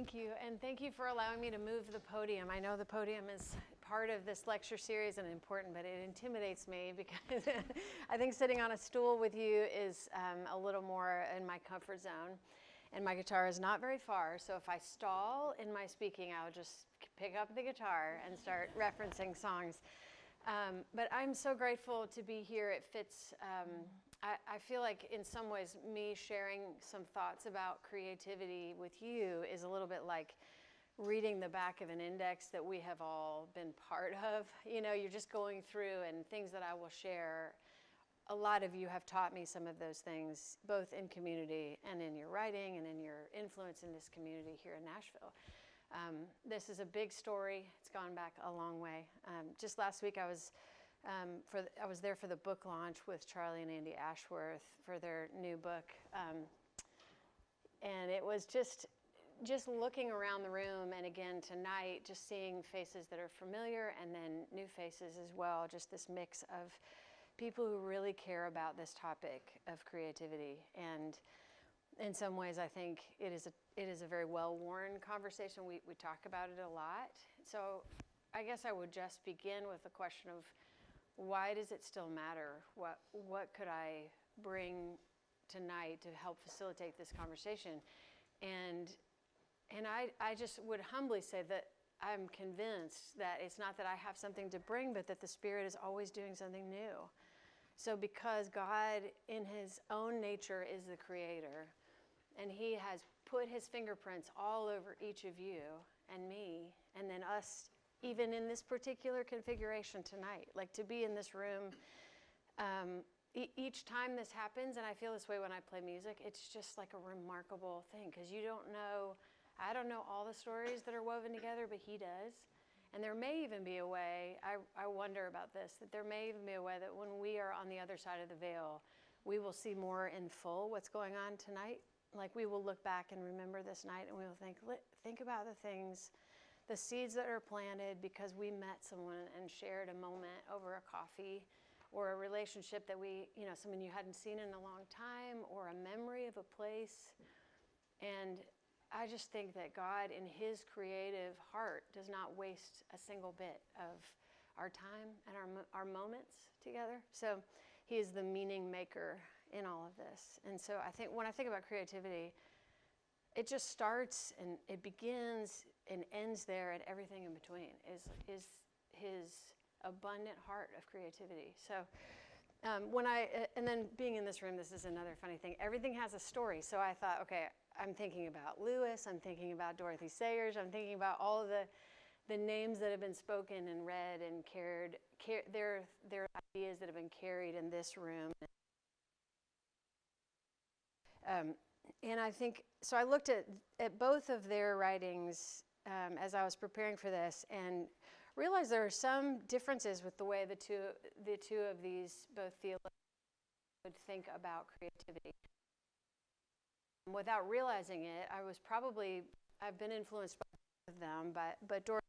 Thank you, and thank you for allowing me to move the podium. I know the podium is part of this lecture series and important, but it intimidates me because I think sitting on a stool with you is a little more in my comfort zone, and my guitar is not very far, so if I stall in my speaking, I'll just pick up the guitar and start referencing songs. But I'm so grateful to be here. It fits. I feel like in some ways me sharing some thoughts about creativity with you is a little bit like reading the back of an index that we have all been part of. You know, you're just going through, and things that I will share, a lot of you have taught me some of those things, both in community and in your writing and in your influence in this community here in Nashville. This is a big story. It's gone back a long way. Just last week I was there for the book launch with Charlie and Andy Ashworth for their new book, and it was just looking around the room, and again tonight just seeing faces that are familiar and then new faces as well, just this mix of people who really care about this topic of creativity. And in some ways I think it is a very well-worn conversation. We talk about it a lot. So I guess I would just begin with the question of, why does it still matter? What could I bring tonight to help facilitate this conversation? And I just would humbly say that I'm convinced that it's not that I have something to bring, but that the Spirit is always doing something new. So because God in his own nature is the creator, and he has put his fingerprints all over each of you and me, and then us, even in this particular configuration tonight, like to be in this room, each time this happens, and I feel this way when I play music, it's just like a remarkable thing, because you don't know, I don't know all the stories that are woven together, but he does. And there may even be a way, I wonder about this, that there may even be a way that when we are on the other side of the veil, we will see more in full what's going on tonight. Like we will look back and remember this night, and we will think about the things, the seeds that are planted because we met someone and shared a moment over a coffee, or a relationship that someone you hadn't seen in a long time, or a memory of a place. And I just think that God in his creative heart does not waste a single bit of our time and our moments together. So he is the meaning maker in all of this. And so I think when I think about creativity, it just starts and it begins and ends there, and everything in between is his abundant heart of creativity. So and then being in this room, this is another funny thing. Everything has a story. So I thought, okay, I'm thinking about Lewis, I'm thinking about Dorothy Sayers, I'm thinking about all of the names that have been spoken and read and their ideas that have been carried in this room. And I think, so I looked at both of their writings as I was preparing for this, and realized there are some differences with the way the two of these both theologians would think about creativity. Without realizing it, I've been influenced by both of them, but Dorothy,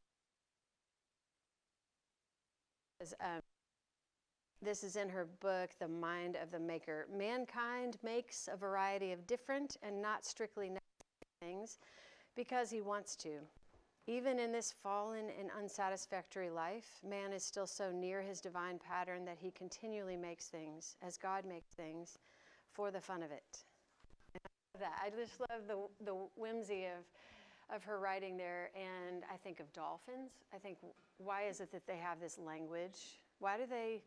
this is in her book, The Mind of the Maker. Mankind makes a variety of different and not strictly necessary things because he wants to. Even in this fallen and unsatisfactory life, man is still so near his divine pattern that he continually makes things, as God makes things, for the fun of it. And I love that. I just love the whimsy of her writing there. And I think of dolphins. I think, why is it that they have this language? Why do they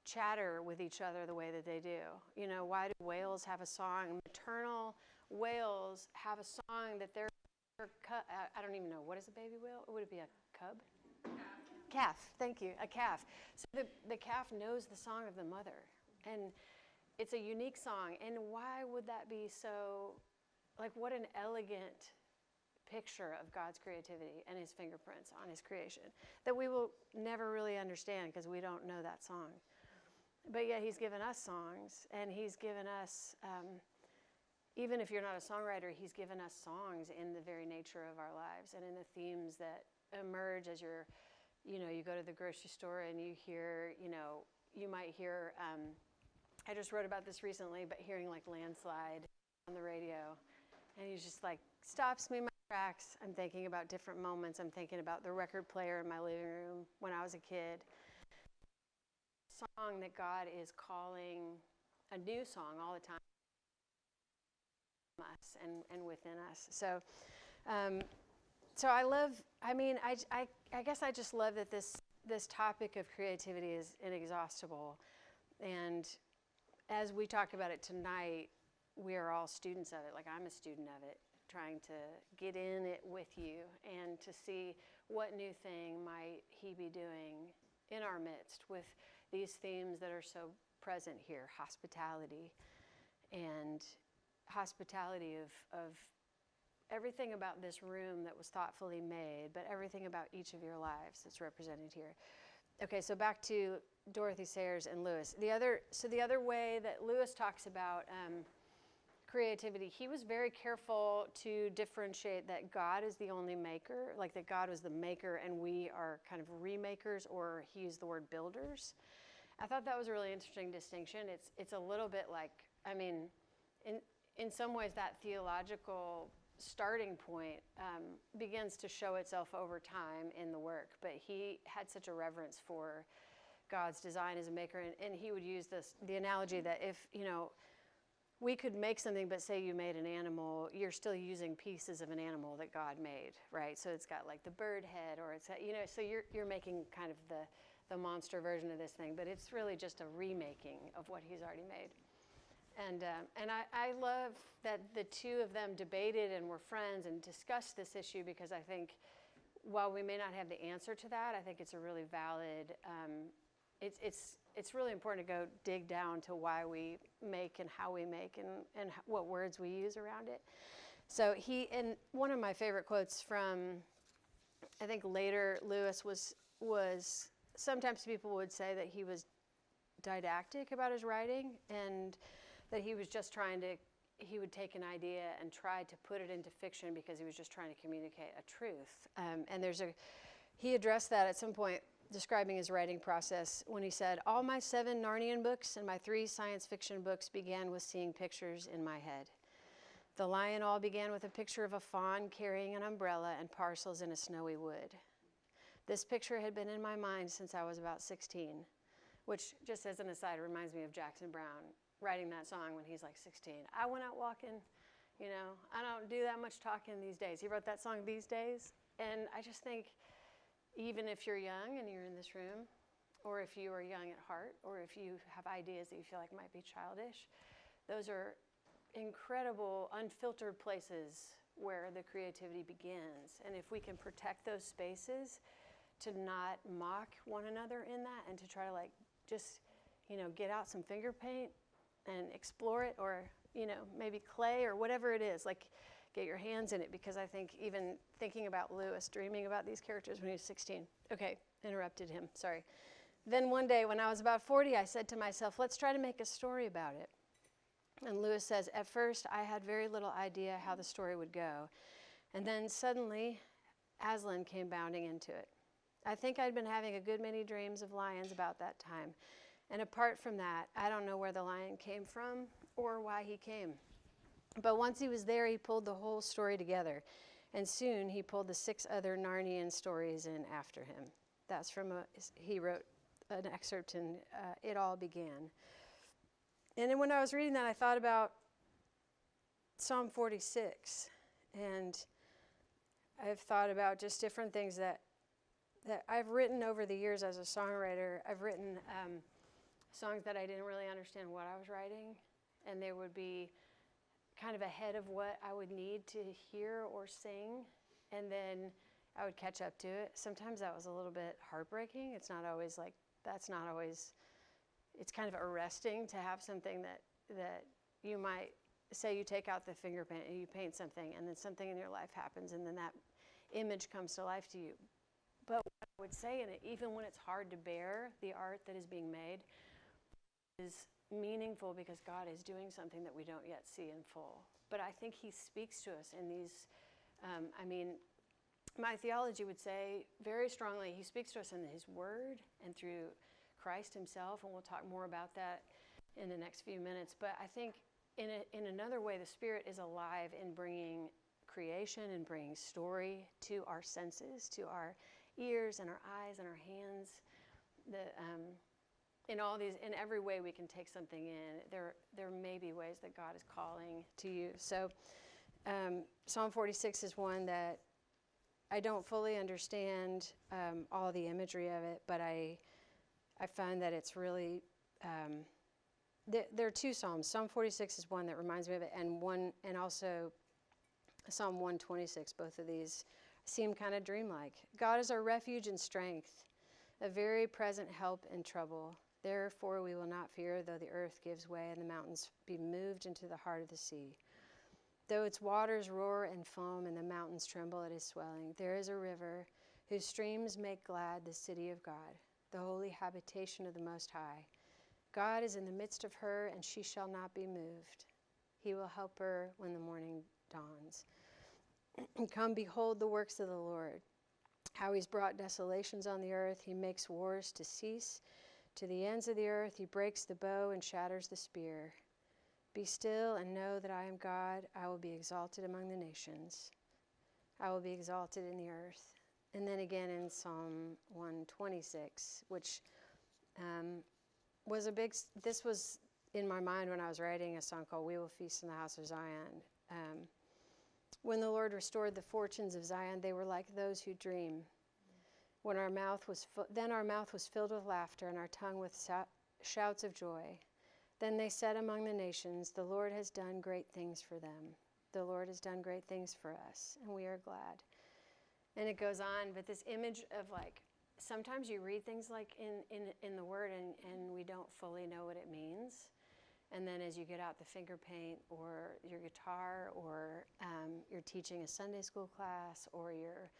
chatter with each other the way that they do? You know, why do whales have a song? Maternal whales have a song that they're, I don't even know, what is a baby whale? Would it be a cub? Calf, thank you, a calf. So the calf knows the song of the mother, and it's a unique song. And why would that be so, like, what an elegant picture of God's creativity and his fingerprints on his creation that we will never really understand because we don't know that song. But yet he's given us songs, and he's given us, even if you're not a songwriter, he's given us songs in the very nature of our lives and in the themes that emerge as you go to the grocery store and you hear, you might hear, I just wrote about this recently, but hearing like Landslide on the radio, and he just like stops me in my tracks. I'm thinking about different moments. I'm thinking about the record player in my living room when I was a kid. Song that God is calling a new song all the time, us and within us. So, so I love. I mean, I guess I just love that this topic of creativity is inexhaustible, and as we talk about it tonight, we are all students of it. Like, I'm a student of it, trying to get in it with you and to see what new thing might he be doing in our midst with these themes that are so present here: hospitality, and hospitality of everything about this room that was thoughtfully made, but everything about each of your lives that's represented here. Okay, so back to Dorothy Sayers and Lewis. The other way that Lewis talks about creativity, he was very careful to differentiate that God is the only maker, like that God was the maker and we are kind of remakers, or he used the word builders. I thought that was a really interesting distinction. It's a little bit like, I mean, in some ways that theological starting point begins to show itself over time in the work, but he had such a reverence for God's design as a maker, and he would use the analogy that if, we could make something, but say you made an animal, you're still using pieces of an animal that God made, right? So it's got like the bird head, or it's, so you're making kind of the monster version of this thing, but it's really just a remaking of what he's already made. And I love that the two of them debated and were friends and discussed this issue, because I think while we may not have the answer to that, I think it's a really valid, it's really important to go dig down to why we make and how we make and what words we use around it. So and one of my favorite quotes from, I think later Lewis was sometimes people would say that he was didactic about his writing, and that he was just he would take an idea and try to put it into fiction because he was just trying to communicate a truth. And he addressed that at some point, describing his writing process, when he said, "All my 7 Narnian books and my 3 science fiction books began with seeing pictures in my head. The Lion all began with a picture of a fawn carrying an umbrella and parcels in a snowy wood. This picture had been in my mind since I was about 16, which, just as an aside, reminds me of Jackson Browne writing that song when he's like 16. I went out walking, I don't do that much talking these days. He wrote that song, These Days. And I just think, even if you're young and you're in this room, or if you are young at heart, or if you have ideas that you feel like might be childish, those are incredible, unfiltered places where the creativity begins. And if we can protect those spaces to not mock one another in that, and to try to just, get out some finger paint and explore it, or, maybe clay or whatever it is, get your hands in it, because I think even thinking about Lewis dreaming about these characters when he was 16. Okay, interrupted him, sorry. Then one day when I was about 40, I said to myself, let's try to make a story about it. And Lewis says, at first I had very little idea how the story would go. And then suddenly Aslan came bounding into it. I think I'd been having a good many dreams of lions about that time. And apart from that, I don't know where the lion came from or why he came. But once he was there, he pulled the whole story together. And soon he pulled the 6 other Narnian stories in after him. That's he wrote an excerpt in It All Began. And then when I was reading that, I thought about Psalm 46. And I've thought about just different things that I've written over the years as a songwriter. I've written songs that I didn't really understand what I was writing, and they would be kind of ahead of what I would need to hear or sing, and then I would catch up to it. Sometimes that was a little bit heartbreaking. It's not always it's kind of arresting to have something that you might say, you take out the finger paint and you paint something, and then something in your life happens, and then that image comes to life to you. But what I would say in it, even when it's hard to bear the art that is being made, is meaningful because God is doing something that we don't yet see in full. But I think he speaks to us in these, my theology would say very strongly, he speaks to us in his word and through Christ himself, and we'll talk more about that in the next few minutes. But I think in another way, the Spirit is alive in bringing creation and bringing story to our senses, to our ears and our eyes and our hands. In every way we can take something in, there may be ways that God is calling to you. So Psalm 46 is one that I don't fully understand all the imagery of it, but I find that it's really, there are two Psalms. Psalm 46 is one that reminds me of it, and also Psalm 126. Both of these seem kind of dreamlike. God is our refuge and strength, a very present help in trouble. Therefore we will not fear, though the earth gives way and the mountains be moved into the heart of the sea. Though its waters roar and foam and the mountains tremble at his swelling, there is a river whose streams make glad the city of God, the holy habitation of the Most High. God is in the midst of her, and she shall not be moved. He will help her when the morning dawns. Come, behold the works of the Lord, how he's brought desolations on the earth. He makes wars to cease. To the ends of the earth he breaks the bow and shatters the spear. Be still and know that I am God. I will be exalted among the nations. I will be exalted in the earth. And then again in Psalm 126, which this was in my mind when I was writing a song called We Will Feast in the House of Zion. When the Lord restored the fortunes of Zion, they were like those who dream. When then our mouth was filled with laughter and our tongue with shouts of joy. Then they said among the nations, the Lord has done great things for them. The Lord has done great things for us, and we are glad. And it goes on, but this image of like, sometimes you read things like in the Word and we don't fully know what it means. And then as you get out the finger paint or your guitar or you're teaching a Sunday school class or you're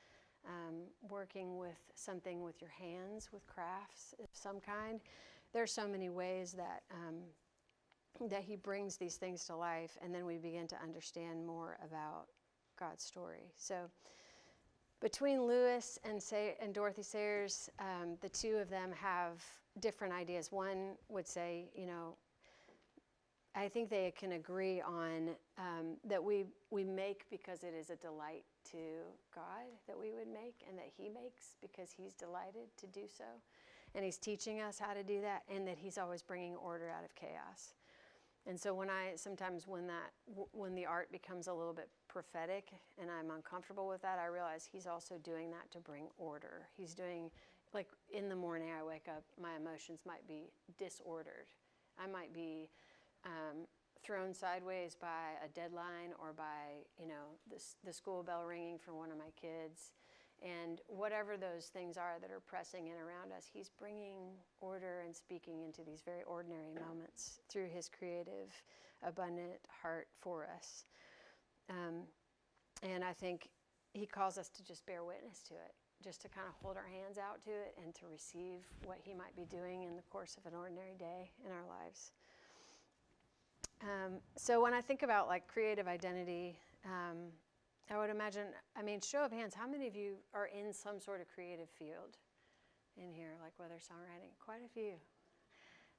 working with something with your hands, with crafts of some kind, there's so many ways that he brings these things to life, and then we begin to understand more about God's story. So between Lewis and Dorothy Sayers, the two of them have different ideas. One would say, I think they can agree on that we make because it is a delight to God that we would make, and that he makes because he's delighted to do so. And he's teaching us how to do that, and that he's always bringing order out of chaos. And so when the art becomes a little bit prophetic and I'm uncomfortable with that, I realize he's also doing that to bring order. He's doing, like in the morning I wake up, my emotions might be disordered. I might be thrown sideways by a deadline or by, the school bell ringing for one of my kids. And whatever those things are that are pressing in around us, he's bringing order and speaking into these very ordinary moments through his creative, abundant heart for us. And I think he calls us to just bear witness to it, just to kind of hold our hands out to it and to receive what he might be doing in the course of an ordinary day in our lives. So when I think about like creative identity, I would imagine, show of hands, how many of you are in some sort of creative field in here, like whether songwriting? Quite a few.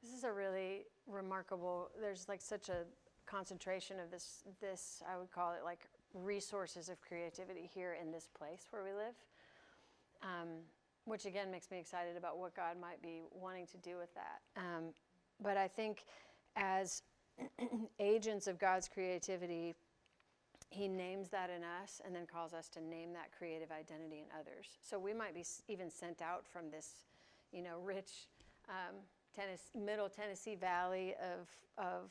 This is a really remarkable, there's like such a concentration of this, I would call it like resources of creativity here in this place where we live, which again makes me excited about what God might be wanting to do with that. But I think as agents of God's creativity, he names that in us and then calls us to name that creative identity in others. So we might be even sent out from this, rich middle Tennessee valley of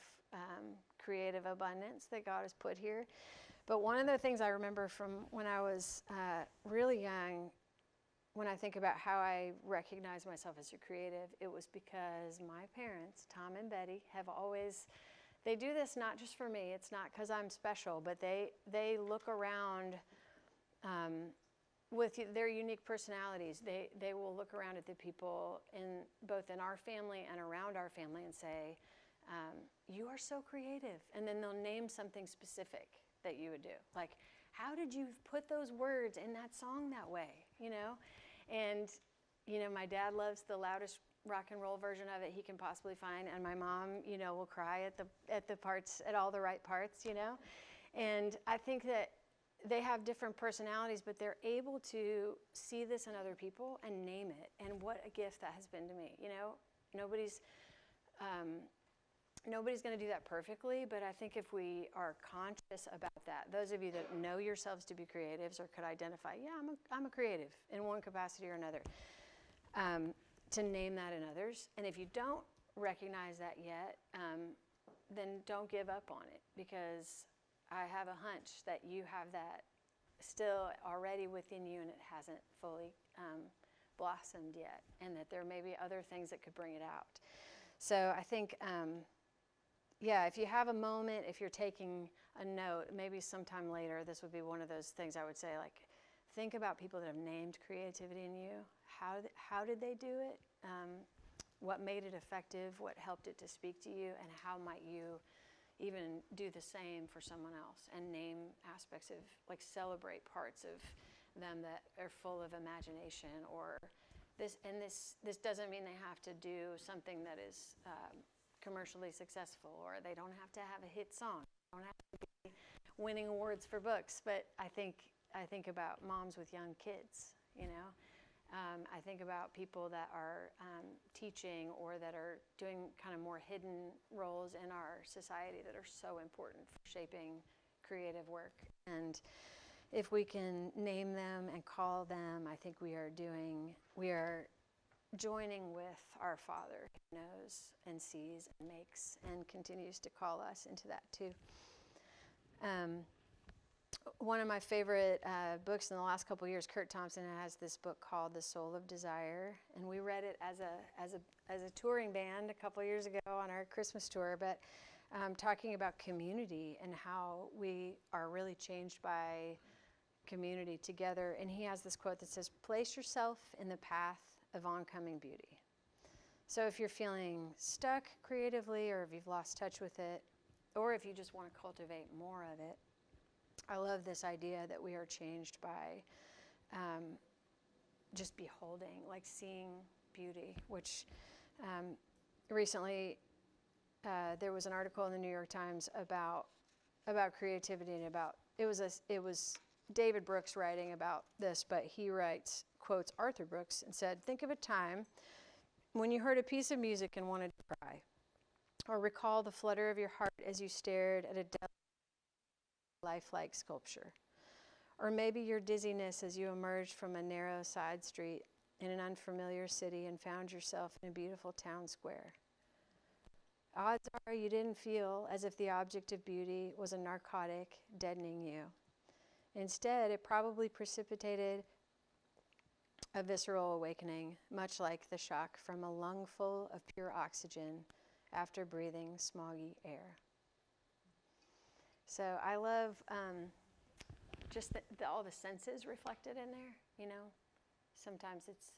creative abundance that God has put here. But one of the things I remember from when I was really young, when I think about how I recognize myself as a creative, it was because my parents, Tom and Betty, have always... They do this not just for me. It's not because I'm special, but they look around with their unique personalities. They will look around at the people both in our family and around our family and say, you are so creative. And then they'll name something specific that you would do. Like, how did you put those words in that song that way? And my dad loves the loudest rock and roll version of it he can possibly find, and my mom, will cry at the parts, at all the right parts, And I think that they have different personalities, but they're able to see this in other people and name it. And what a gift that has been to me. You know, nobody's going to do that perfectly, but I think if we are conscious about that, those of you that know yourselves to be creatives or could identify, yeah, I'm a creative in one capacity or another, to name that in others. And if you don't recognize that yet, then don't give up on it, because I have a hunch that you have that still already within you and it hasn't fully blossomed yet, and that there may be other things that could bring it out. So I think, if you have a moment, if you're taking a note, maybe sometime later, this would be one of those things I would say, like, think about people that have named creativity in you. How did they do it? What made it effective? What helped it to speak to you? And how might you even do the same for someone else and name aspects of, like, celebrate parts of them that are full of imagination, or this doesn't mean they have to do something that is commercially successful, or they don't have to have a hit song, they don't have to be winning awards for books. But I think about moms with young kids, you know. I think about people that are teaching or that are doing kind of more hidden roles in our society that are so important for shaping creative work. And if we can name them and call them, I think we are joining with our Father who knows and sees and makes and continues to call us into that too. One of my favorite books in the last couple of years, Kurt Thompson has this book called The Soul of Desire, and we read it as a touring band a couple of years ago on our Christmas tour, but talking about community and how we are really changed by community together. And he has this quote that says, "Place yourself in the path of oncoming beauty." So if you're feeling stuck creatively, or if you've lost touch with it, or if you just want to cultivate more of it, I love this idea that we are changed by just beholding, like seeing beauty, which recently there was an article in the New York Times about creativity, and it was David Brooks writing about this, but he quotes Arthur Brooks and said, "Think of a time when you heard a piece of music and wanted to cry, or recall the flutter of your heart as you stared at a lifelike sculpture, or maybe your dizziness as you emerged from a narrow side street in an unfamiliar city and found yourself in a beautiful town square. Odds are you didn't feel as if the object of beauty was a narcotic deadening you. Instead, it probably precipitated a visceral awakening, much like the shock from a lungful of pure oxygen after breathing smoggy air." So I love just all the senses reflected in there, you know. Sometimes it's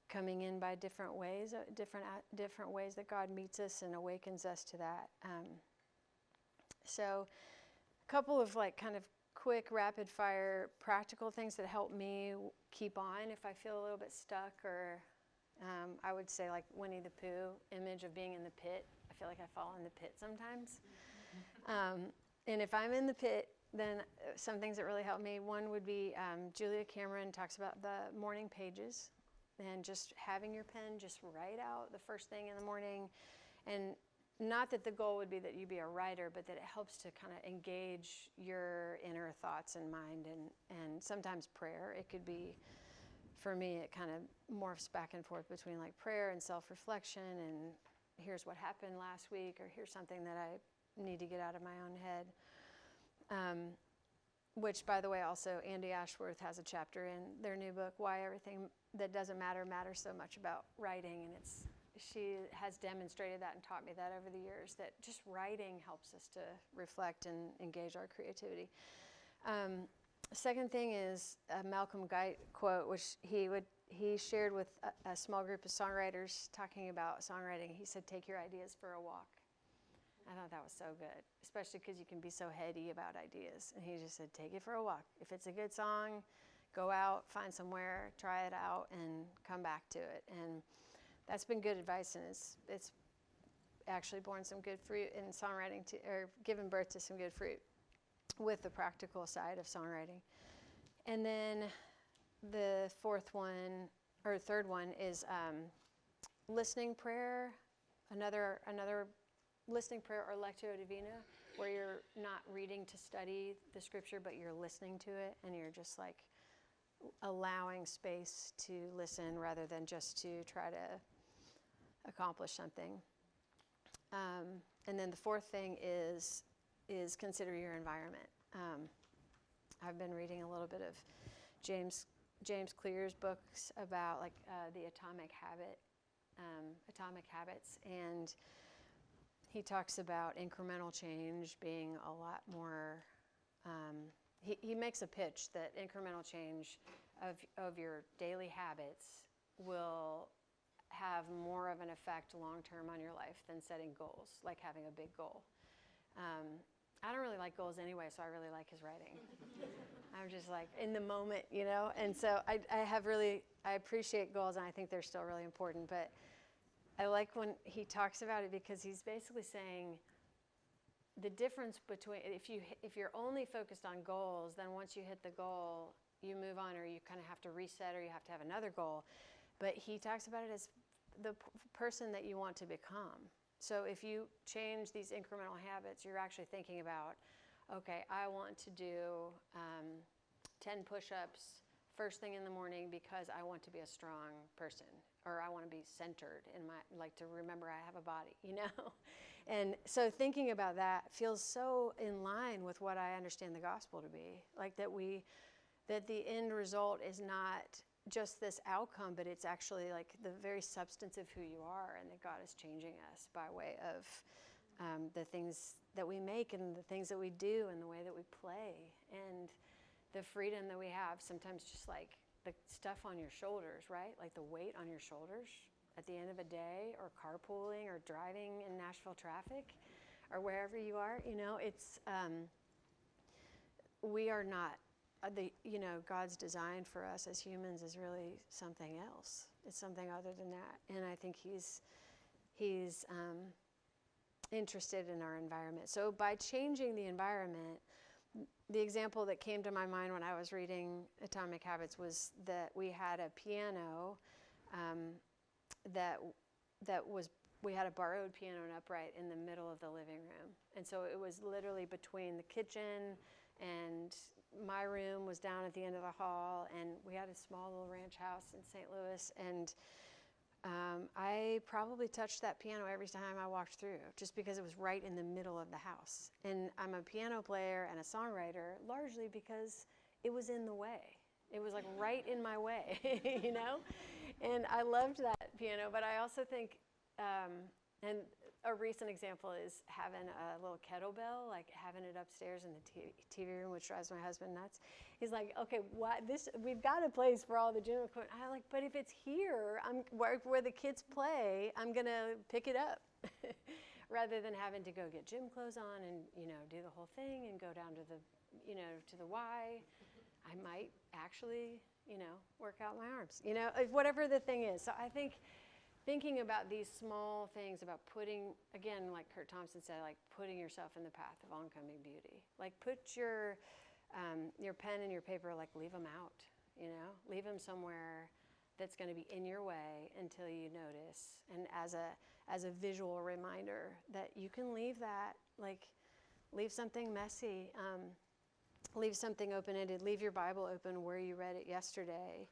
coming in by different ways that God meets us and awakens us to that. So a couple of, like, kind of quick, rapid fire, practical things that help me keep on if I feel a little bit stuck, or I would say, like, Winnie the Pooh image of being in the pit. I feel like I fall in the pit sometimes. And if I'm in the pit, then some things that really help me, one would be Julia Cameron talks about the morning pages, and just having your pen just write out the first thing in the morning. And not that the goal would be that you be a writer, but that it helps to kind of engage your inner thoughts and mind, and sometimes prayer. It could be, for me, it kind of morphs back and forth between, like, prayer and self-reflection, and here's what happened last week, or here's something that I need to get out of my own head. Which, by the way, also Andy Ashworth has a chapter in their new book, Why Everything That Doesn't Matter Matters So Much, about writing. And she has demonstrated that and taught me that over the years, that just writing helps us to reflect and engage our creativity. Second thing is a Malcolm Guite quote, which he shared with a small group of songwriters talking about songwriting. He said, "Take your ideas for a walk." I thought that was so good, especially because you can be so heady about ideas. And he just said, take it for a walk. If it's a good song, go out, find somewhere, try it out, and come back to it. And that's been good advice, and it's actually borne some good fruit in songwriting, or given birth to some good fruit. with the practical side of songwriting. And then the third one is listening prayer, another listening prayer or lectio divina, where you're not reading to study the scripture, but you're listening to it, and you're just like allowing space to listen rather than just to try to accomplish something. And then the fourth thing is consider your environment. I've been reading a little bit of James Clear's books about like the atomic habits, and he talks about incremental change being a lot more. He makes a pitch that incremental change of your daily habits will have more of an effect long term on your life than setting goals, like having a big goal. I don't really like goals anyway, so I really like his writing. I'm just like in the moment, you know? And so I appreciate goals, and I think they're still really important, but I like when he talks about it, because he's basically saying the difference between, if you're only focused on goals, then once you hit the goal, you move on, or you kind of have to reset, or you have to have another goal. But he talks about it as the person that you want to become. So if you change these incremental habits, you're actually thinking about, okay, I want to do 10 push-ups first thing in the morning because I want to be a strong person, or I want to be centered in like to remember I have a body, you know? And so thinking about that feels so in line with what I understand the gospel to be, like that the end result is not just this outcome, but it's actually like the very substance of who you are, and that God is changing us by way of the things that we make, and the things that we do, and the way that we play, and the freedom that we have. Sometimes just like the stuff on your shoulders, right? Like the weight on your shoulders at the end of a day, or carpooling, or driving in Nashville traffic, or wherever you are, you know, it's, we are not, God's design for us as humans is really something else. It's something other than that. And I think he's interested in our environment. So by changing the environment, the example that came to my mind when I was reading Atomic Habits was that we had a piano we had a borrowed piano and upright in the middle of the living room. And so it was literally between the kitchen, and my room was down at the end of the hall, and we had a small little ranch house in St. Louis, and I probably touched that piano every time I walked through, just because it was right in the middle of the house. And I'm a piano player and a songwriter largely because it was in the way. It was like right in my way, you know? And I loved that piano, but I also think, and a recent example is having a little kettlebell, like having it upstairs in the TV room, which drives my husband nuts. He's like, okay, we've got a place for all the gym equipment. I'm like, but if it's here, where the kids play, I'm gonna pick it up, rather than having to go get gym clothes on and, do the whole thing and go down to the Y. I might actually, work out my arms, whatever the thing is. So I think thinking about these small things, about putting, again, like Kurt Thompson said, like putting yourself in the path of oncoming beauty. Like put your pen and your paper, like leave them out, leave them somewhere that's going to be in your way until you notice. And as a visual reminder that you can leave that, like leave something messy, leave something open-ended, leave your Bible open where you read it yesterday,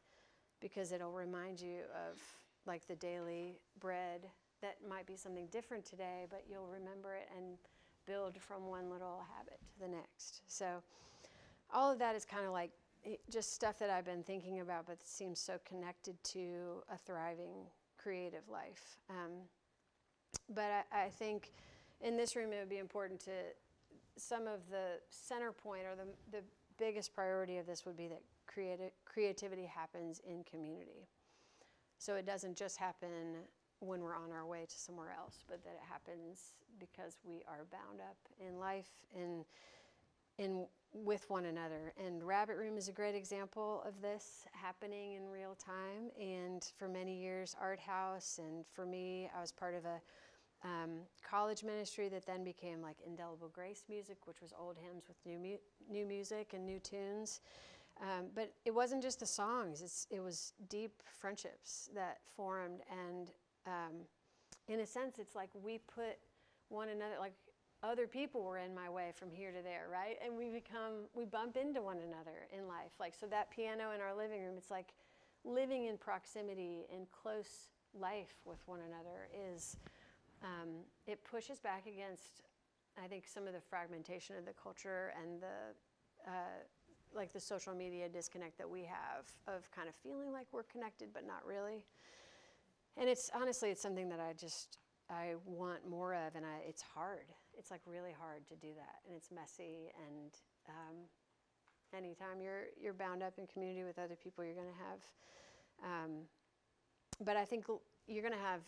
because it'll remind you of like the daily bread that might be something different today, but you'll remember it and build from one little habit to the next. So all of that is kind of like just stuff that I've been thinking about, but seems so connected to a thriving creative life. But I think in this room it would be important to, some of the center point, or the biggest priority of this would be that creativity happens in community. So it doesn't just happen when we're on our way to somewhere else, but that it happens because we are bound up in life and with one another. And Rabbit Room is a great example of this happening in real time. And for many years, Art House, and for me, I was part of college ministry that then became like Indelible Grace music, which was old hymns with new music and new tunes. But it wasn't just the songs. It was deep friendships that formed. And in a sense, it's like we put one another, like other people were in my way from here to there, right? And we bump into one another in life. Like, so that piano in our living room, it's like living in proximity in close life with one another is, it pushes back against, I think, some of the fragmentation of the culture and like the social media disconnect that we have of kind of feeling like we're connected, but not really. And it's honestly, it's something that I want more of, and it's hard. It's like really hard to do that, and it's messy. And anytime you're bound up in community with other people, you're going to have. But I think you're going to have,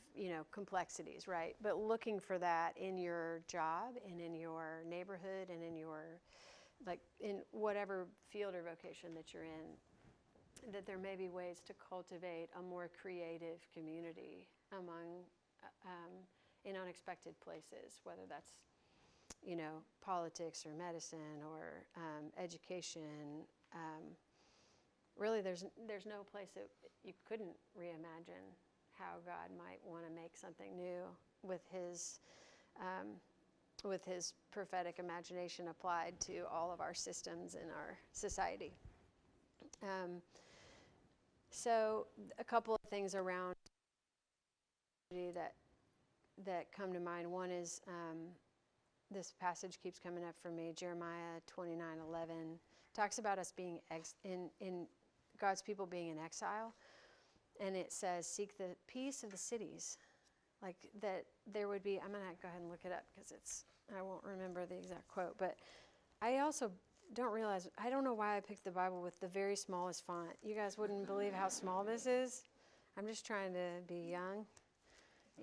complexities, right? But looking for that in your job and in your neighborhood and in your, like, in whatever field or vocation that you're in, that there may be ways to cultivate a more creative community among, in unexpected places, whether that's, politics or medicine or education. Really, there's no place that you couldn't reimagine how God might want to make something new with his prophetic imagination applied to all of our systems in our society. So a couple of things around that come to mind. One is this passage keeps coming up for me. Jeremiah 29:11 talks about us being in God's people being in exile, and it says, "Seek the peace of the cities." Like that, there would be. I'm gonna go ahead and look it up because I won't remember the exact quote, but I also don't realize. I don't know why I picked the Bible with the very smallest font. You guys wouldn't believe how small this is. I'm just trying to be young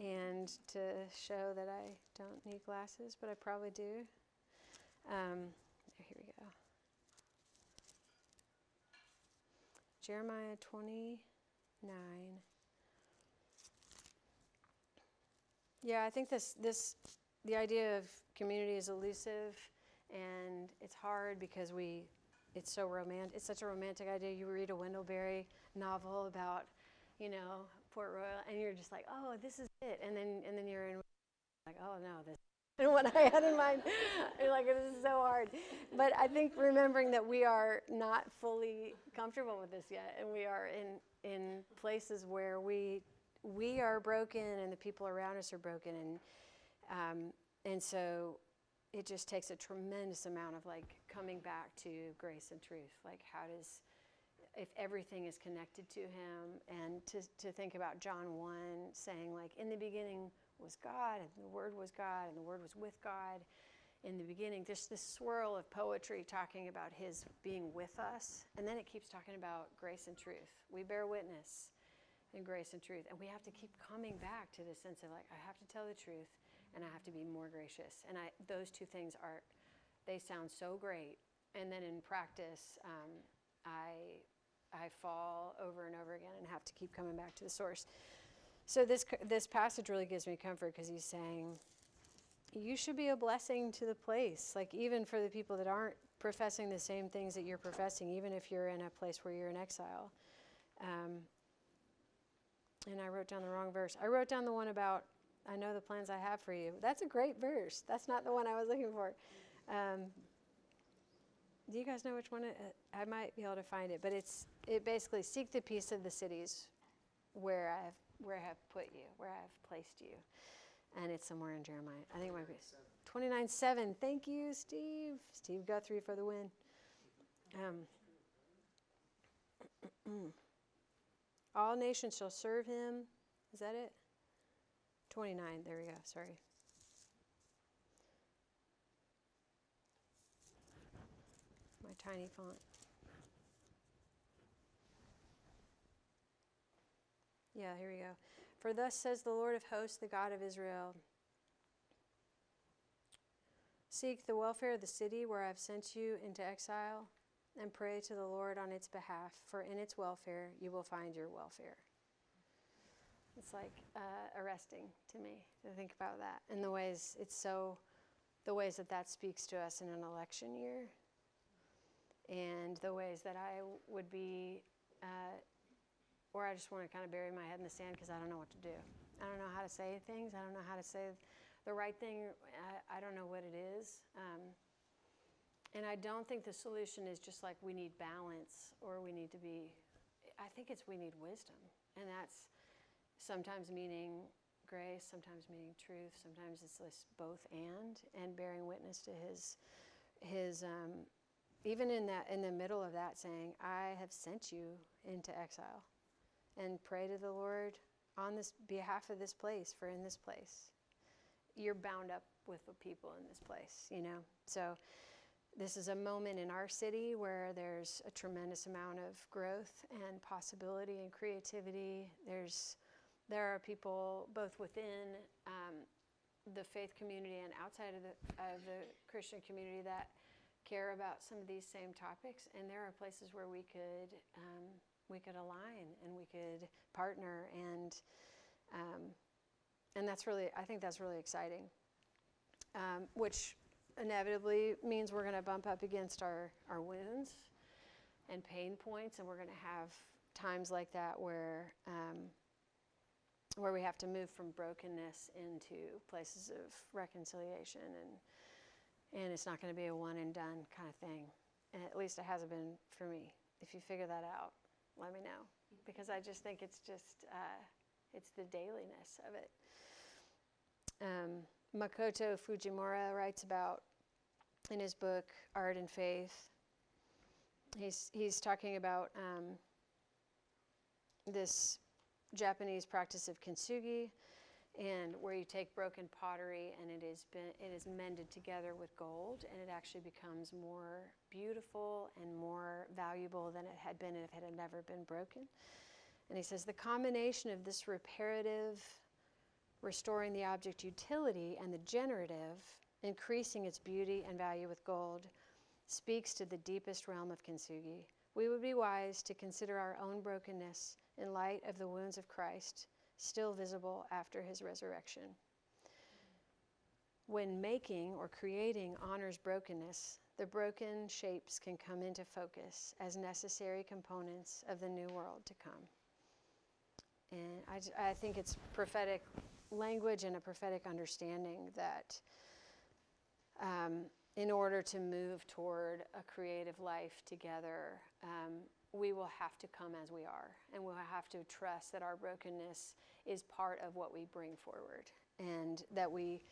and to show that I don't need glasses, but I probably do. Here we go. Jeremiah 29. Yeah, I think the idea of community is elusive, and it's hard because it's so romantic. It's such a romantic idea. You read a Wendell Berry novel about, Port Royal, and you're just like, oh, this is it. And then you're in, like, oh no, this isn't what I had in mind. You're like, this is so hard. But I think remembering that we are not fully comfortable with this yet, and we are in places where we are broken, and the people around us are broken, and so it just takes a tremendous amount of like coming back to grace and truth. Like, if everything is connected to him, and to think about John 1 saying, like, in the beginning was God, and the Word was God, and the Word was with God in the beginning. Just this swirl of poetry talking about his being with us, and then it keeps talking about grace and truth. We bear witness in grace and truth, and we have to keep coming back to this sense of, like, I have to tell the truth, and I have to be more gracious. And those two things they sound so great, and then in practice, I fall over and over again and have to keep coming back to the source. So this passage really gives me comfort, because he's saying, you should be a blessing to the place, like even for the people that aren't professing the same things that you're professing, even if you're in a place where you're in exile. And I wrote down the wrong verse. I wrote down the one about, I know the plans I have for you. That's a great verse. That's not the one I was looking for. Do you guys know which one? I might be able to find it, but it basically, seek the peace of the cities where I have put you, where I have placed you. And it's somewhere in Jeremiah. I think it might be 29:7. Thank you, Steve. Steve Guthrie for the win. All nations shall serve him. Is that it? 29. There we go. Sorry. My tiny font. Yeah, here we go. For thus says the Lord of hosts, the God of Israel, seek the welfare of the city where I have sent you into exile, and pray to the Lord on its behalf, for in its welfare you will find your welfare. It's like arresting to me to think about that and the ways that speaks to us in an election year, and the ways that I would be, or I just want to kind of bury my head in the sand because I don't know what to do. I don't know how to say things. I don't know how to say the right thing. I don't know what it is. And I don't think the solution is just like we need balance or we need to be, I think it's we need wisdom. And that's sometimes meaning grace, sometimes meaning truth, sometimes it's this both and bearing witness to his even in the middle of that saying, I have sent you into exile, and pray to the Lord on this behalf of this place, for in this place you're bound up with the people in this place, So this is a moment in our city where there's a tremendous amount of growth and possibility and creativity. There are people both within the faith community and outside of the Christian community that care about some of these same topics, and there are places where we could align and we could partner, and that's really, I think that's really exciting, which inevitably means we're going to bump up against our wounds and pain points, and we're going to have times like that where we have to move from brokenness into places of reconciliation, and it's not going to be a one and done kind of thing. And at least it hasn't been for me. If you figure that out, let me know, because I just think it's it's the dailiness of it. Makoto Fujimura writes about, in his book Art and Faith, he's talking about this Japanese practice of kintsugi, and where you take broken pottery and it is mended together with gold, and it actually becomes more beautiful and more valuable than it had been if it had never been broken. And he says the combination of this reparative, restoring the object utility, and the generative, increasing its beauty and value with gold, speaks to the deepest realm of kintsugi. We would be wise to consider our own brokenness in light of the wounds of Christ, still visible after his resurrection. When making or creating honors brokenness, the broken shapes can come into focus as necessary components of the new world to come. And I think it's prophetic language and a prophetic understanding that in order to move toward a creative life together, we will have to come as we are, and we'll have to trust that our brokenness is part of what we bring forward, and that we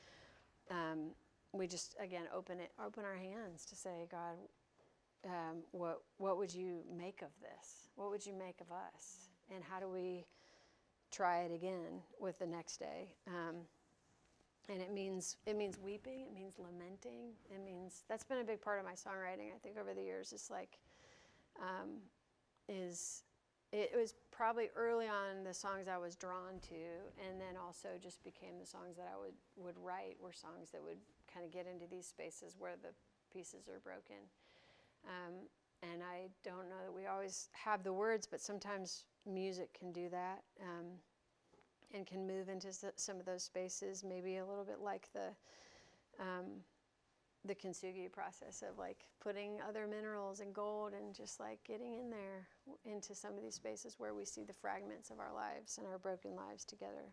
just again open our hands to say, God, what would you make of this? What would you make of us? And how do we try it again with the next day? And it means weeping. It means lamenting. It means, that's been a big part of my songwriting, I think, over the years. It's like, it was probably early on the songs I was drawn to, and then also just became the songs that I would write were songs that would kind of get into these spaces where the pieces are broken. And I don't know that we always have the words, but sometimes music can do that, and can move into some of those spaces, maybe a little bit like the kintsugi process of like putting other minerals and gold and just like getting in there into some of these spaces where we see the fragments of our lives and our broken lives together.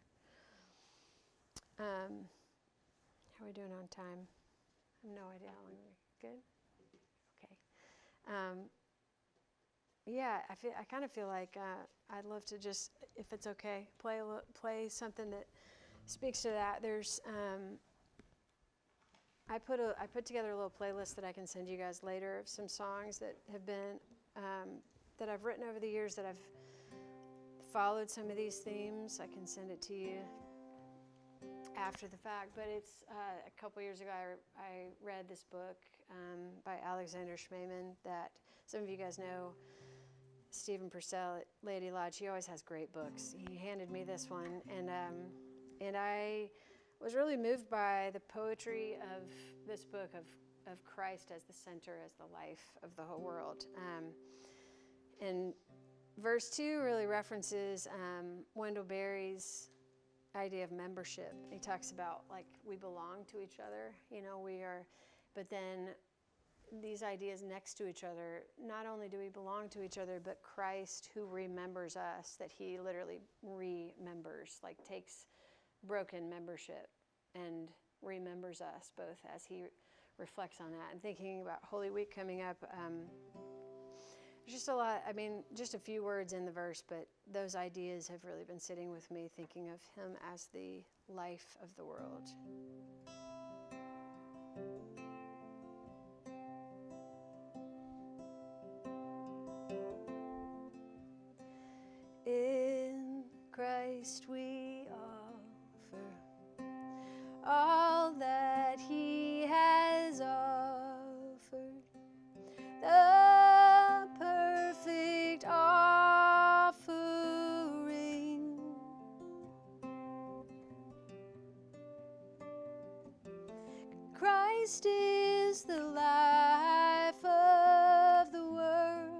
How are we doing on time? I have no idea how long we're good. Okay. Yeah, I kind of feel like I'd love to just, if it's okay, play something that speaks to that. There's I put together a little playlist that I can send you guys later of some songs that have been that I've written over the years that I've followed some of these themes. I can send it to you after the fact, but it's a couple years ago I read this book by Alexander Schmemann that some of you guys know. Stephen Purcell at Lady Lodge, he always has great books. He handed me this one, and I was really moved by the poetry of this book of Christ as the center, as the life of the whole world. And verse 2 really references Wendell Berry's idea of membership. He talks about like we belong to each other, we are, but then these ideas next to each other, not only do we belong to each other, but Christ who remembers us, that he literally remembers, like takes broken membership and remembers us both as he reflects on that. And thinking about Holy Week coming up, just a lot, just a few words in the verse, but those ideas have really been sitting with me, thinking of him as the life of the world. In Christ we offer all that he has offered, the perfect offering. Christ is the life of the world.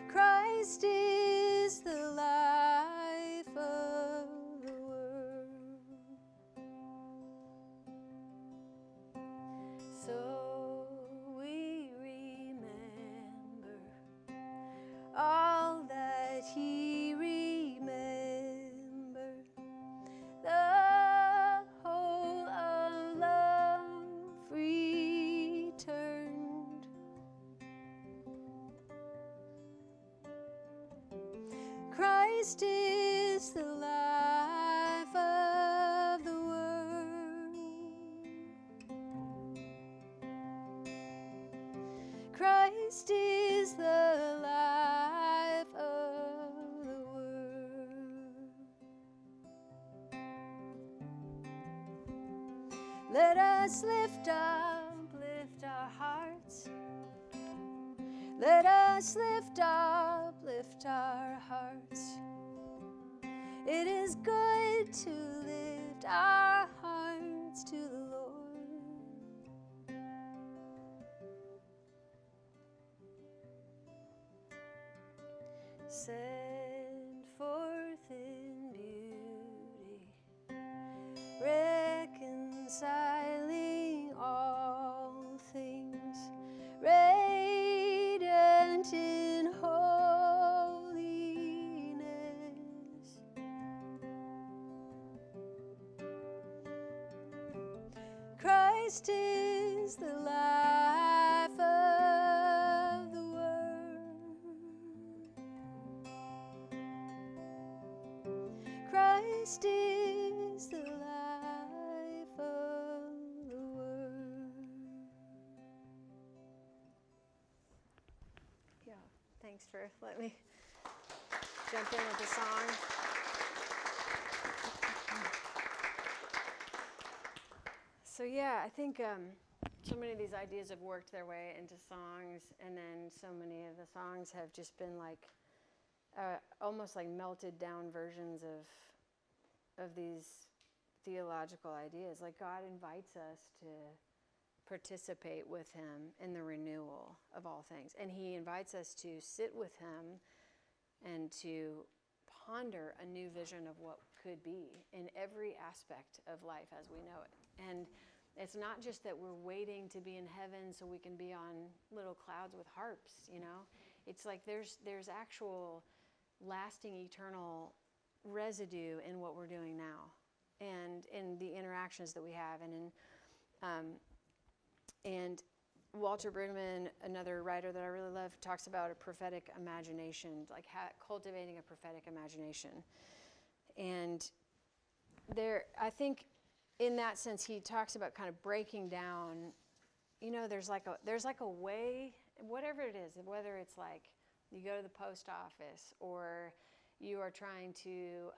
Christ is the life of the world. So we remember all that he remembered, the whole of love returned. Christ is the life of the world. Christ is the life of the world. Let us lift our hearts. Let us lift our hearts. It is good to lift our hearts to the Lord. Send forth in beauty, reconciling all things, radiant in holiness. Christ is the life of the world. Christ is the life of the world. Yeah, thanks for letting me jump in with the song. So yeah, I think so many of these ideas have worked their way into songs, and then so many of the songs have just been like almost like melted down versions of these theological ideas. Like God invites us to participate with him in the renewal of all things, and he invites us to sit with him and to ponder a new vision of what could be in every aspect of life as we know it. And it's not just that we're waiting to be in heaven so we can be on little clouds with harps, It's like there's actual lasting eternal residue in what we're doing now and in the interactions that we have. And Walter Brueggemann, another writer that I really love, talks about a prophetic imagination, like cultivating a prophetic imagination. And I think in that sense, he talks about kind of breaking down, there's like a way, whatever it is, whether it's like you go to the post office or you are trying to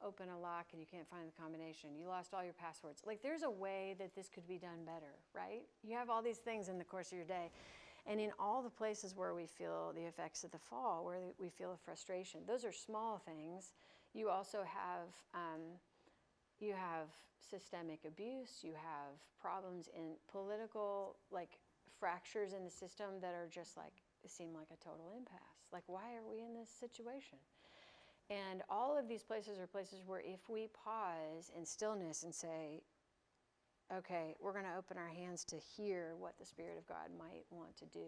open a lock and you can't find the combination. You lost all your passwords. Like there's a way that this could be done better, right? You have all these things in the course of your day. And in all the places where we feel the effects of the fall, where we feel frustration, those are small things. You also have systemic abuse. You have problems in political, like fractures in the system that are just like, seem like a total impasse. Like, why are we in this situation? And all of these places are places where if we pause in stillness and say, okay, we're going to open our hands to hear what the Spirit of God might want to do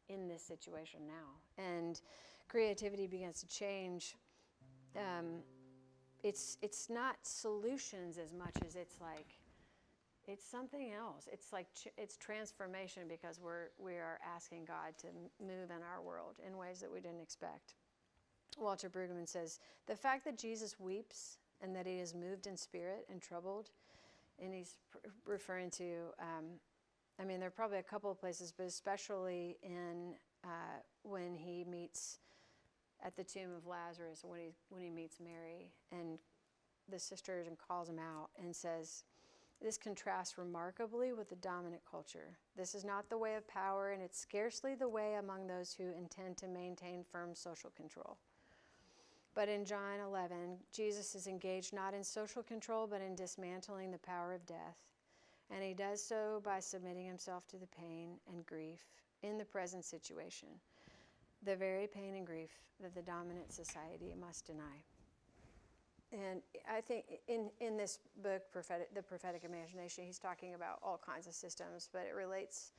in this situation now. And creativity begins to change. It's not solutions as much as it's like, it's something else. It's like, it's transformation, because we are asking God to move in our world in ways that we didn't expect. Walter Brueggemann says, the fact that Jesus weeps and that he is moved in spirit and troubled, and he's referring to, there are probably a couple of places, but especially in when he meets at the tomb of Lazarus, when he meets Mary and the sisters, and calls him out and says, this contrasts remarkably with the dominant culture. This is not the way of power, and it's scarcely the way among those who intend to maintain firm social control. But in John 11, Jesus is engaged not in social control, but in dismantling the power of death. And he does so by submitting himself to the pain and grief in the present situation, the very pain and grief that the dominant society must deny. And I think in this book, The Prophetic Imagination, he's talking about all kinds of systems, but it relates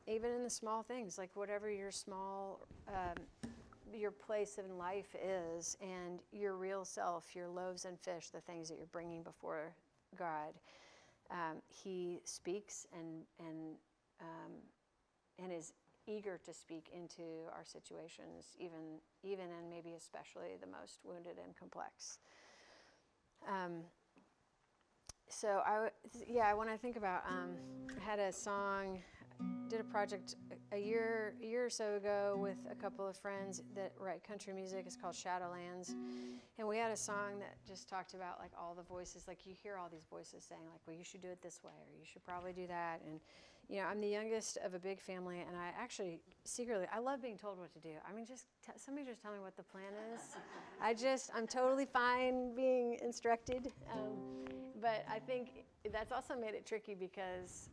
even in the small things, like whatever your small, your place in life is, and your real self, your loaves and fish, the things that you're bringing before God. He speaks and is eager to speak into our situations, even and maybe especially the most wounded and complex. When I think about, I had a song, did a project a year or so ago with a couple of friends that write country music. It's called Shadowlands. And we had a song that just talked about like all the voices, like you hear all these voices saying like, well, you should do it this way, or you should probably do that. And, I'm the youngest of a big family, and I actually secretly, I love being told what to do. Somebody just tell me what the plan is. I'm totally fine being instructed. But I think that's also made it tricky because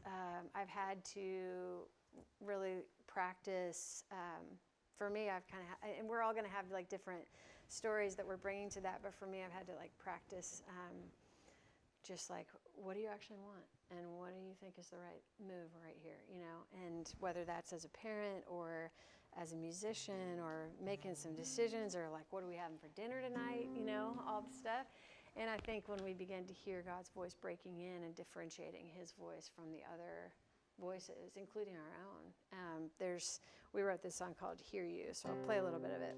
I've had to really practice. For me, I've kind of, and we're all going to have like different stories that we're bringing to that. But for me, I've had to like practice just like, what do you actually want? And what do you think is the right move right here, And whether that's as a parent or as a musician or making some decisions or like, what are we having for dinner tonight, all the stuff. And I think when we begin to hear God's voice breaking in and differentiating his voice from the other voices, including our own, we wrote this song called Hear You, so I'll play a little bit of it.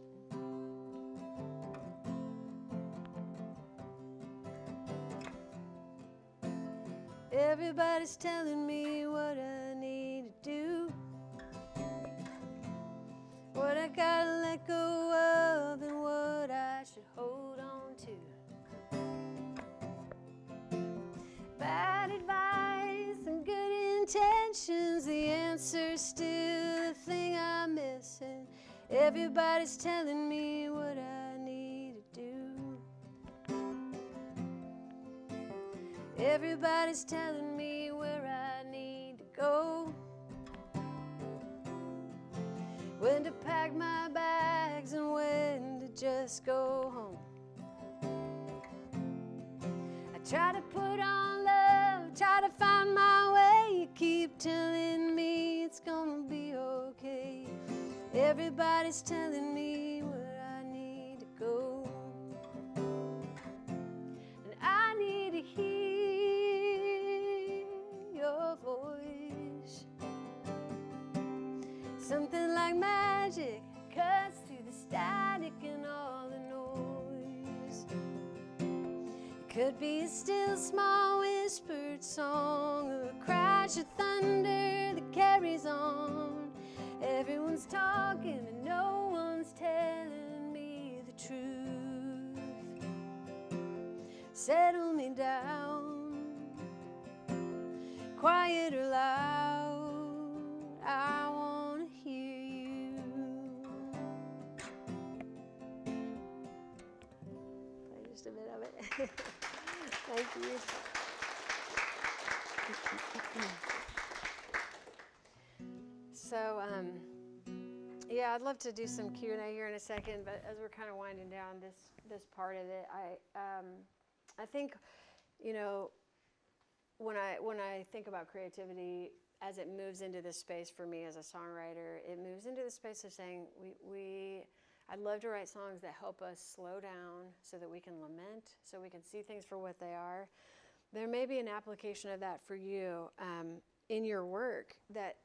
Everybody's telling me what I need to do, what I gotta let go of, and what I should hold on to. Bad advice and good intentions, the answer's still the thing I'm missing. Everybody's telling me what I need to do. Everybody's telling me where I need to go, when to pack my bags and when to just go home. I try to put on love, try to find my way. You keep telling me it's gonna be okay. Everybody's telling me where I need to go, and I need to hear your voice. Something like magic cuts through the static and all the noise. It could be a still small whispered song, or a crash of thunder that carries on. Everyone's talking and no one's telling me the truth. Settle me down, quiet or loud, I want to hear you. Play just a bit of it. Thank you. yeah, I'd love to do some Q&A here in a second, but as we're kind of winding down this part of it, I think, you know, when I think about creativity, as it moves into this space for me as a songwriter, it moves into the space of saying I'd love to write songs that help us slow down so that we can lament, so we can see things for what they are. There may be an application of that for you in your work that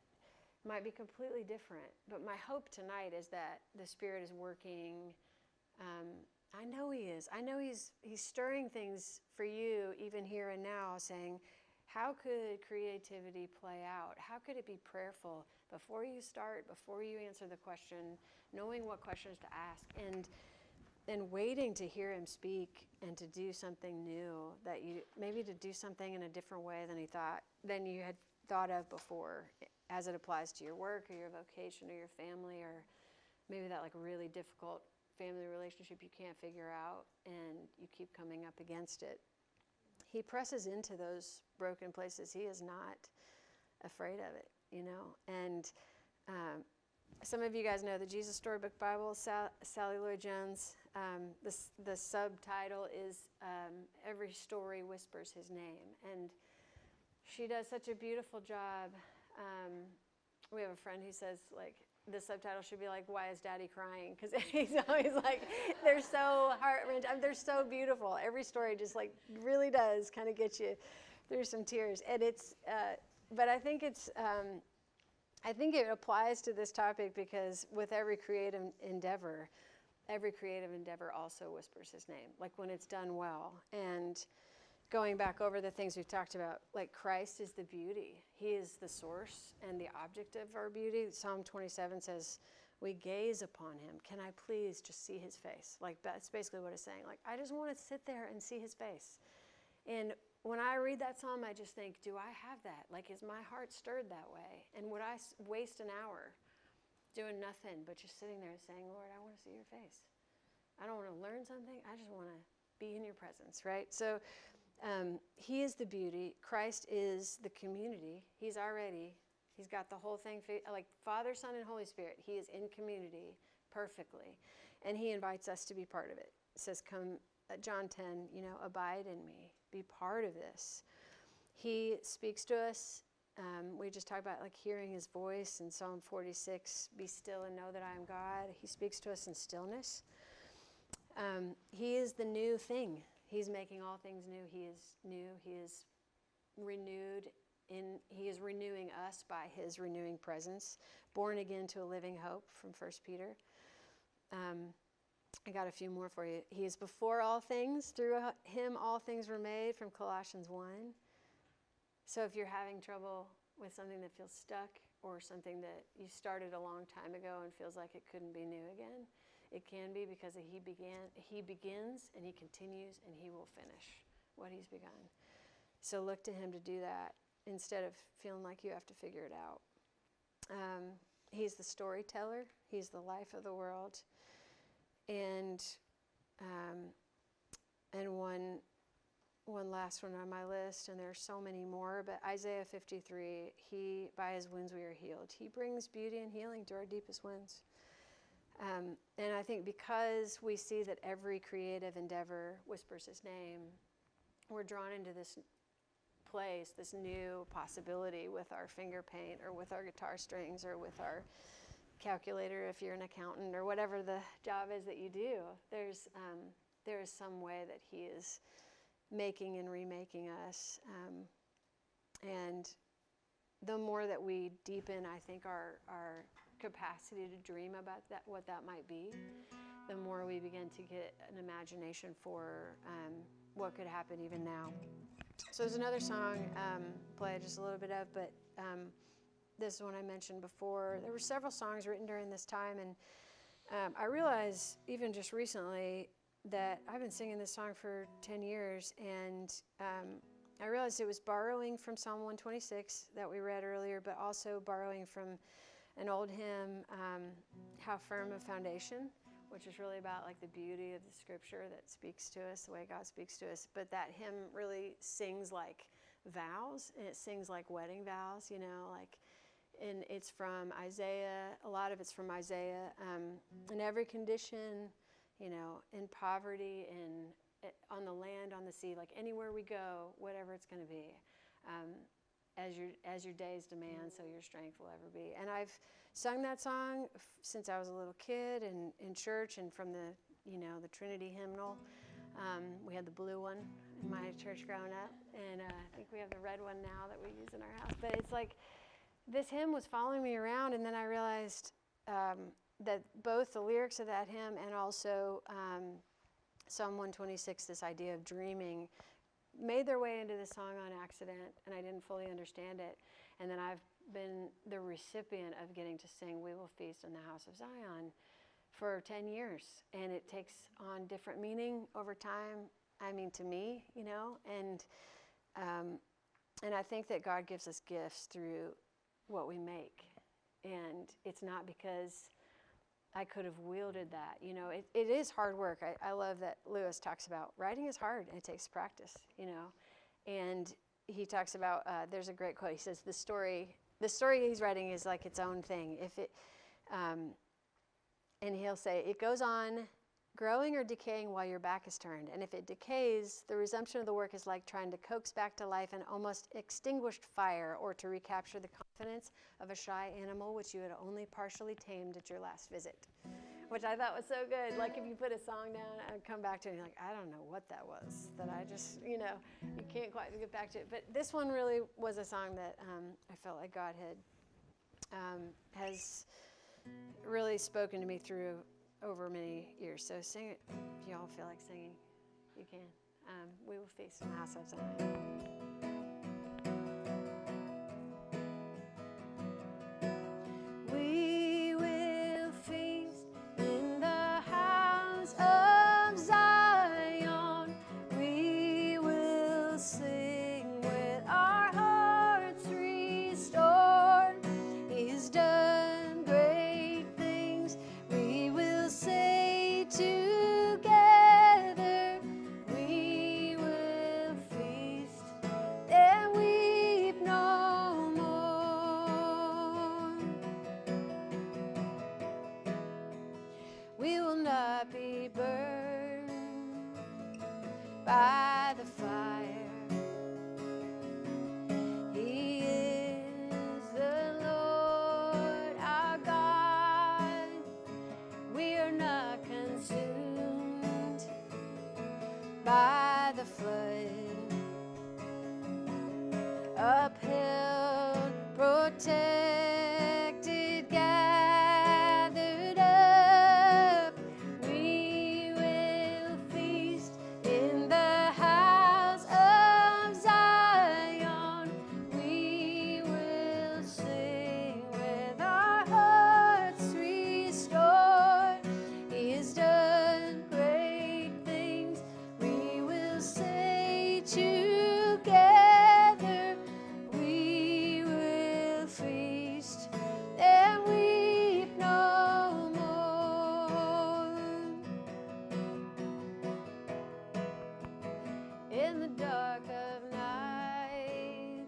might be completely different. But my hope tonight is that the Spirit is working. I know He is. I know He's stirring things for you even here and now, saying, how could creativity play out? How could it be prayerful before you start, before you answer the question, knowing what questions to ask, and waiting to hear Him speak and to do something new, that you maybe to do something in a different way than you had thought of before, as it applies to your work or your vocation or your family, or maybe that like really difficult family relationship you can't figure out and you keep coming up against it. He presses into those broken places. He is not afraid of it, you know. And some of you guys know the Jesus Storybook Bible, Sally Lloyd-Jones. The subtitle is Every Story Whispers His Name. And she does such a beautiful job. We have a friend who says, like, the subtitle should be like, "Why is Daddy crying?" Because he's always like, they're so heart-wrenching. They're so beautiful. Every story just like really does kind of get you through some tears. And it's, but I think it applies to this topic because with every creative endeavor also whispers His name, like when it's done well. And going back over the things we've talked about, like Christ is the beauty. He is the source and the object of our beauty. Psalm 27 says, we gaze upon Him. Can I please just see His face? Like that's basically what it's saying. Like I just want to sit there and see His face. And when I read that psalm, I just think, do I have that? Like, is my heart stirred that way? And would I waste an hour doing nothing but just sitting there and saying, Lord, I want to see your face. I don't want to learn something. I just want to be in your presence, right? So He is the beauty. Christ is the community. He's got the whole thing, like Father, Son, and Holy Spirit. He is in community perfectly. And He invites us to be part of it. It says, come, John 10, you know, abide in me. Be part of this. He speaks to us. We just talked about like hearing His voice in Psalm 46, be still and know that I am God. He speaks to us in stillness. He is the new thing. He's making all things new. He is new. He is renewed. He is renewing us by His renewing presence. Born again to a living hope from 1 Peter. I got a few more for you. He is before all things. Through Him all things were made from Colossians 1. So if you're having trouble with something that feels stuck or something that you started a long time ago and feels like it couldn't be new again, it can be because He begins and He continues and He will finish what He's begun. So look to Him to do that instead of feeling like you have to figure it out. He's the storyteller. He's the life of the world. And one last one on my list, and there's so many more, but Isaiah 53, by His wounds we are healed. He brings beauty and healing to our deepest wounds. And I think because we see that every creative endeavor whispers His name, we're drawn into this place, this new possibility with our finger paint or with our guitar strings or with our calculator if you're an accountant or whatever the job is that you do. There is some way that He is making and remaking us. And the more that we deepen, I think, our capacity to dream about what that might be, the more we begin to get an imagination for what could happen even now. So there's another song, play just a little bit of, but this is one I mentioned before. There were several songs written during this time, and I realized even just recently that I've been singing this song for 10 years, and I realized it was borrowing from Psalm 126 that we read earlier, but also borrowing from an old hymn, How Firm a Foundation, which is really about like the beauty of the scripture that speaks to us, the way God speaks to us. But that hymn really sings like vows, and it sings like wedding vows, you know, like and it's from Isaiah. A lot of it's from Isaiah. In every condition, you know, in poverty, on the land, on the sea, like anywhere we go, whatever it's going to be, as your days demand, so your strength will ever be. And I've sung that song since I was a little kid, and in church, and from the, you know, the Trinity hymnal. We had the blue one in my church growing up, and I think we have the red one now that we use in our house. But it's like this hymn was following me around, and then I realized that both the lyrics of that hymn and also Psalm 126, this idea of dreaming, made their way into the song on accident, and I didn't fully understand it. And then I've been the recipient of getting to sing "We Will Feast in the House of Zion" for 10 years, and it takes on different meaning over time. I mean, to me, you know, and I think that God gives us gifts through what we make, and it's not because I could have wielded that. You know, it is hard work. I love that Lewis talks about writing is hard and it takes practice, you know. And he talks about, there's a great quote. He says, the story he's writing is like its own thing. And he'll say, it goes on growing or decaying while your back is turned. And if it decays, the resumption of the work is like trying to coax back to life an almost extinguished fire, or to recapture the confidence of a shy animal which you had only partially tamed at your last visit. Which I thought was so good. Like if you put a song down and come back to it, and you're like, I don't know what that was, that I just, you know, you can't quite get back to it. But this one really was a song that I felt like God has really spoken to me through over many years. So sing it if y'all feel like singing. You can. We will feast in the house of Zion. We will feast in the house of Zion. We will sing with our hearts restored. He's done great things. We will say together, we will feast and weep no more. We will not be burned by the fire. He is the Lord our God. We are not consumed by the flood. Upheld, protected, gathered up, we will feast in the house of Zion. We will sing with our hearts restored. He has done great things. We will say together, we will feast and weep no more. In the dark of night,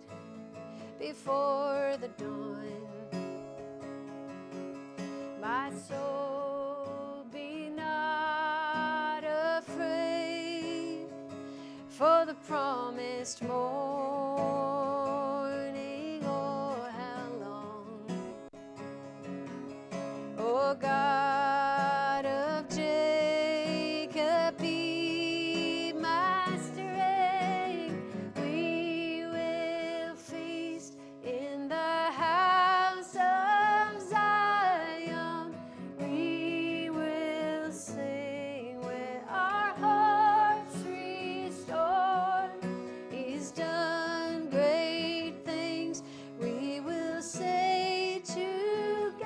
before the dawn, my soul, be not afraid, for the promised morning, oh how long, O God of Jacob, be my strength. We will feast in the house of Zion. We will sing with our hearts restored. He's done great things. We will say together,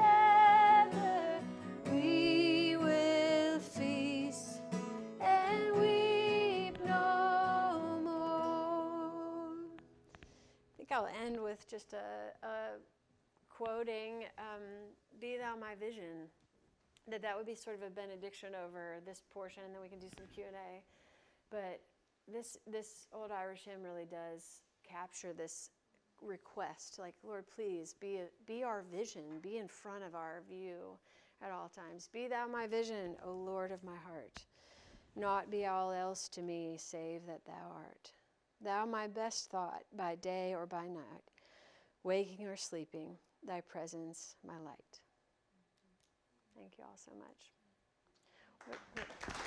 we will feast and weep no more. I think I'll end with just a quoting, "Be thou my vision." That would be sort of a benediction over this portion, and then we can do some Q&A. But this old Irish hymn really does capture this request, like, Lord, please be our vision, be in front of our view at all times. Be thou my vision, O Lord of my heart. Naught be all else to me, save that thou art. Thou my best thought, by day or by night, waking or sleeping, thy presence my light. Thank you all so much.